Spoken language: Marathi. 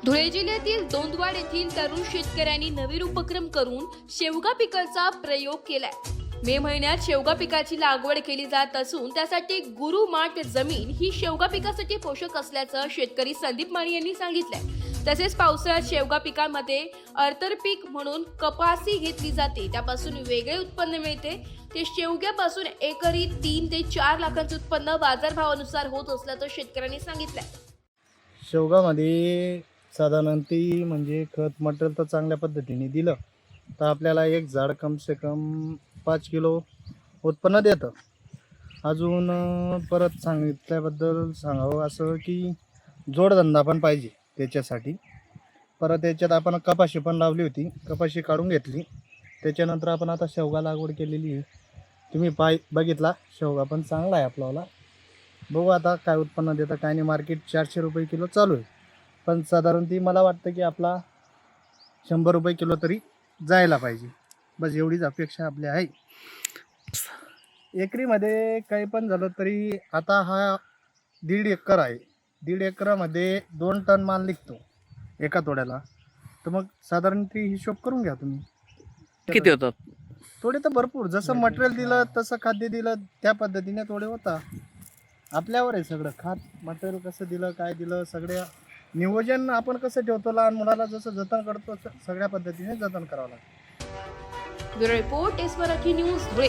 धुळे जिल्ह्यातील दोंदवाड येथील तरुण शेतकऱ्यांनी नवीन उपक्रम करून शेवगा पिकाचा प्रयोग केलाय। मे महिन्यात शेवगा पिकाची लागवड केली जात असून त्यासाठी गुरुमाठ जमीन ही शेवगा पिकासाठी पोषक असल्याचं शेतकरी संदीप माळी यांनी सांगितलंय। तसेच पावसाळ्यात शेवगा पिकांमध्ये आंतरपीक म्हणून कपासी घेतली जाते, त्यापासून वेगळे उत्पन्न मिळते। ते शेवग्यापासून एकरी 3 ते 4 लाखांचे उत्पन्न बाजारभावानुसार होत असल्याचं शेतकऱ्यांनी सांगितलंय। शेवगामध्ये साधारणतः म्हणजे खत मटेरियल तर चांगल्या पद्धतीने दिलं तर आपल्याला एक झाड कम से कम 5 किलो उत्पन्न देतं। अजून परत सांगितल्याबद्दल सांगावं असं की जोडधंदा पण पाहिजे त्याच्यासाठी। परत त्याच्यात आपण कपाशी पण लावली होती, कपाशी काढून घेतली, त्याच्यानंतर आपण आता शेवगा लागवड केलेली आहे। तुम्ही बघितला शेवगा पण चांगला आहे आपल्याला। बघू आता काय उत्पन्न देतं काय नाही। मार्केट 400 रुपये किलो चालू आहे, पण साधारणतः मला वाटतं की आपला 100 रुपये किलो तरी जायला पाहिजे, बस एवढीच अपेक्षा आपली आहे। एकरीमध्ये काही पण झालं तरी आता हा 1.5 एकर आहे, 1.5 एकरामध्ये 2 टन माल निघतो एका तोड्याला, तर मग साधारणतः हिशोब करून घ्या तुम्ही किती होतात? थोडे तर भरपूर, जसं मटेरियल दिलं तसं खाद्य दिलं त्या पद्धतीने थोडे होता। आपल्यावर आहे सगळं, खात मटेरियल कसं दिलं काय दिलं सगळ्या नियोजन आपण कसं ठेवतो, लहान मुलाला जसं जतन करतो सगळ्या पद्धतीने जतन करावं लागतं। Bureau report, S Marathi news, Dhule.